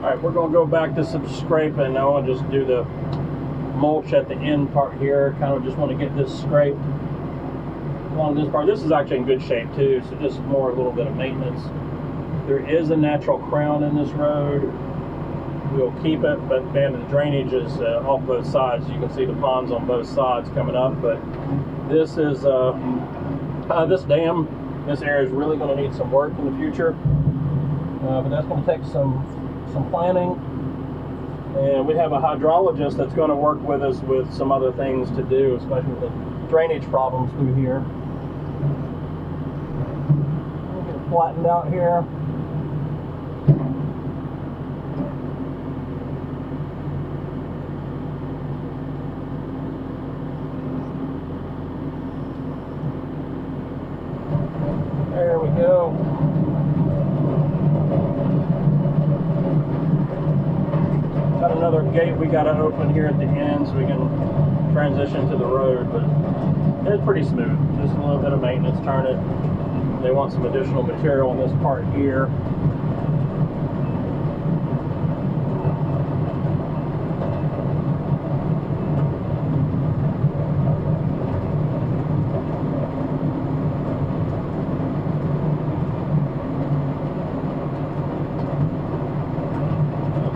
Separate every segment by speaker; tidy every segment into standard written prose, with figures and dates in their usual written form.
Speaker 1: Alright, we're going to go back to some scraping now and just do the mulch at the end part here. Kind of just want to get this scraped along this part. This is actually in good shape too, so just more a little bit of maintenance. There is a natural crown in this road. We'll keep it, but man, the drainage is off both sides. You can see the ponds on both sides coming up, but this is this dam, this area is really going to need some work in the future, but that's going to take some planning, and we have a hydrologist that's going to work with us with some other things to do, especially with the drainage problems through here. We'll get it flattened out here. There we go. Got another gate we got to open here at the end so we can transition to the road, but it's pretty smooth. Just a little bit of maintenance, turn it. They want some additional material on this part here.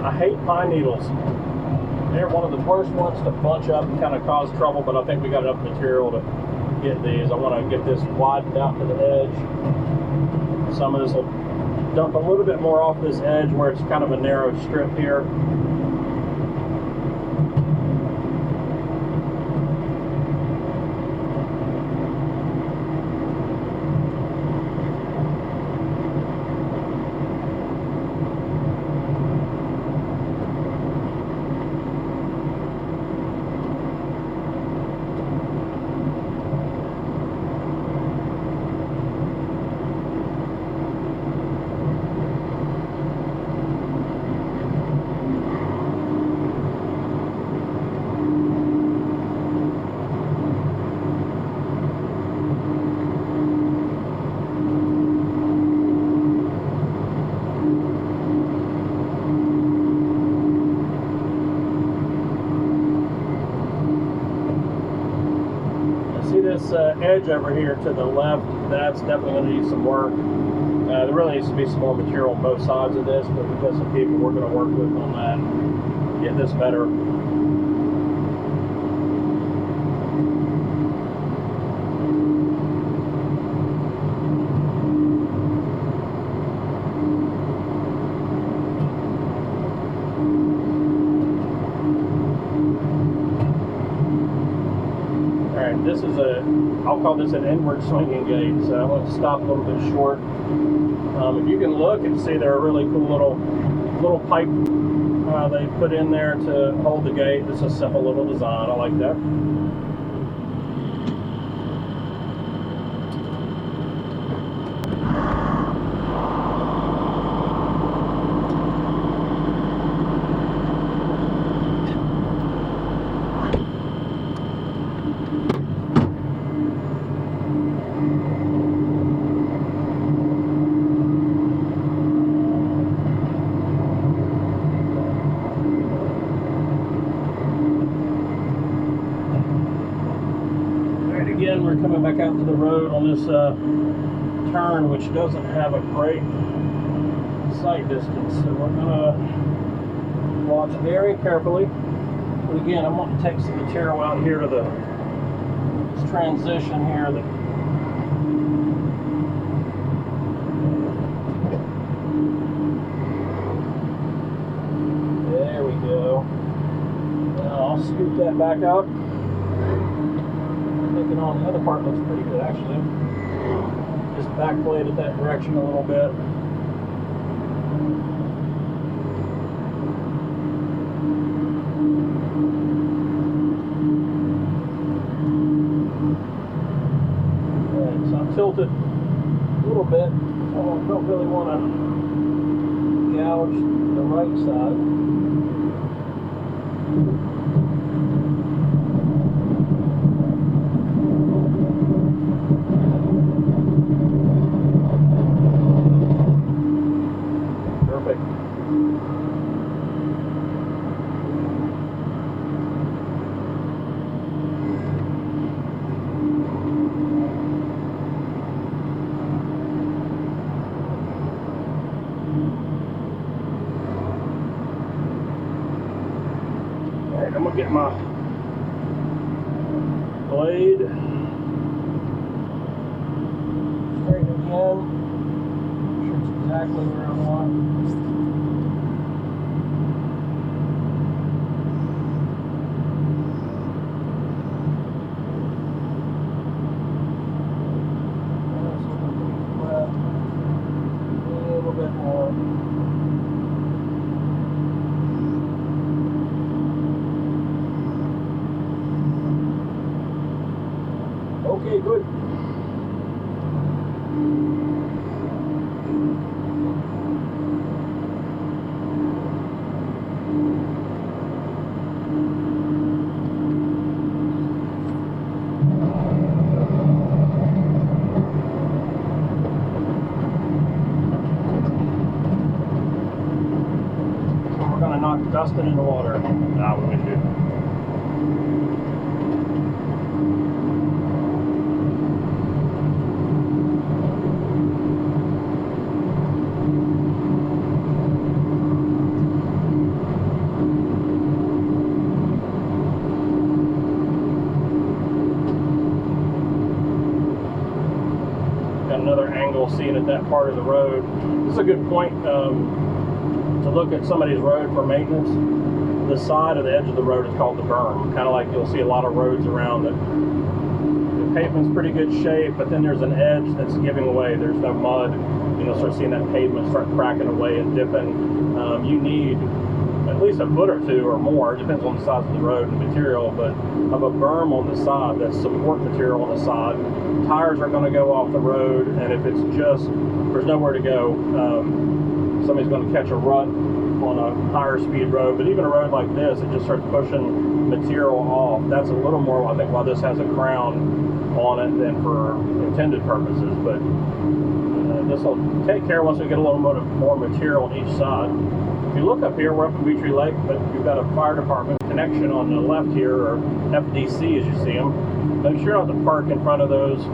Speaker 1: I hate pine needles. They're one of the worst ones to bunch up and kind of cause trouble, but I think we got enough material to get these. I want to get this widened out to the edge. Some of this will dump a little bit more off this edge where it's kind of a narrow strip here. Edge over here to the left, that's definitely going to need some work. There really needs to be some more material on both sides of this, but we've got some people we're going to work with on that, get this better. This is I'll call this an inward swinging gate, so I want to stop a little bit short. If you can look and see, there are really cool little pipe they put in there to hold the gate. It's a simple little design. I like that. Again, we're coming back out to the road on this turn, which doesn't have a great sight distance, so we're gonna watch very carefully. But again, I want to take some material out here to this transition here. There we go. Now I'll scoop that back out. On the other part looks pretty good, actually. Just backblade it that direction a little bit. Alright, so I'm tilted a little bit. I don't really want to gouge the right side. get my blade. Straighten it again. Make sure it's exactly where I want. Okay, good. We're gonna knock Dustin in the water. Nah, we're gonna do. Another angle seeing at that part of the road. This is a good point to look at somebody's road for maintenance. The side of the edge of the road is called the berm, kind of like you'll see a lot of roads around it. The pavement's pretty good shape, but then there's an edge that's giving away. There's no mud. You know, start seeing that pavement start cracking away and dipping. You need at least a foot or two or more, it depends on the size of the road and the material, but of a berm on the side, that's support material on the side. Tires are going to go off the road, and if it's just, there's nowhere to go, somebody's going to catch a rut on a higher speed road. But even a road like this, it just starts pushing material off. That's a little more, I think, why this has a crown on it than for intended purposes. But this will take care once we get a little more material on each side. If you look up here, we're up in Beachy Lake, but you've got a fire department connection on the left here, or FDC as you see them. Make sure not to park in front of those.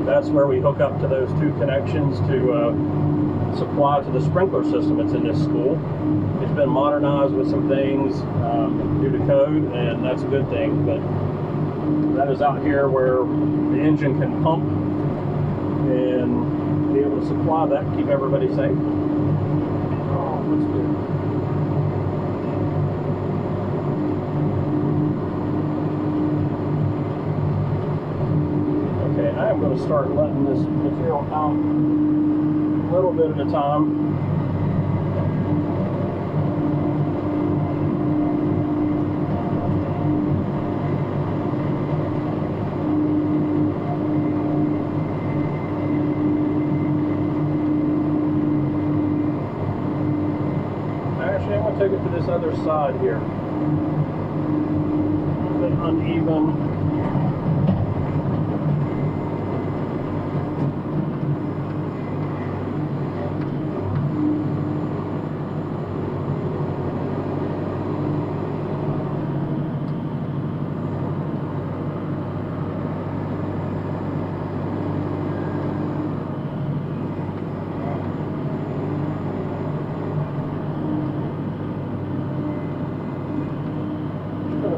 Speaker 1: That's where we hook up to those two connections to supply to the sprinkler system that's in this school. It's been modernized with some things due to code, and that's a good thing. But that is out here where the engine can pump and be able to supply that and keep everybody safe. Oh, that's good. I'm going to start letting this material out a little bit at a time. Actually, I'm going to take it to this other side here. It's been uneven.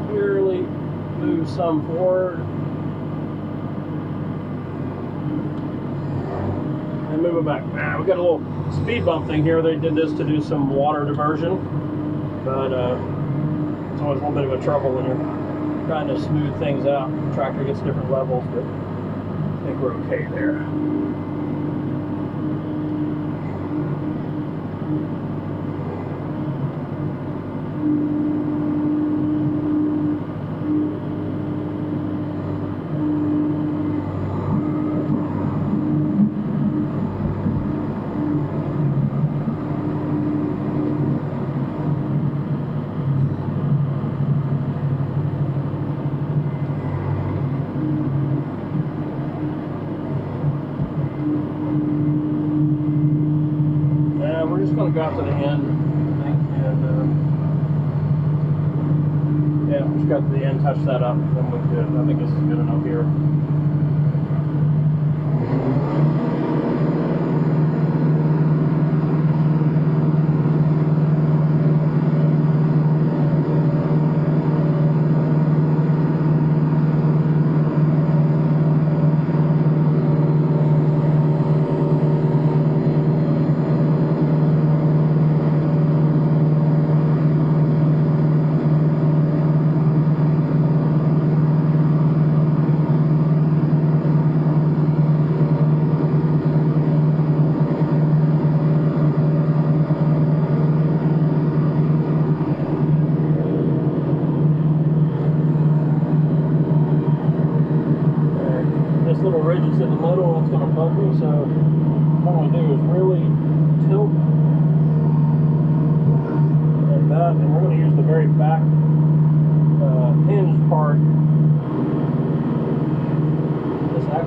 Speaker 1: Barely move some forward and move it back. We got a little speed bump thing here. They did this to do some water diversion, but it's always a little bit of a trouble when you're trying to smooth things out. The tractor gets different levels, but I think we're okay there. We're just going to go out to the end, I think, and yeah, just got to the end, touch that up, and then we're good. I think this is good enough here.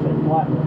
Speaker 1: actually flatten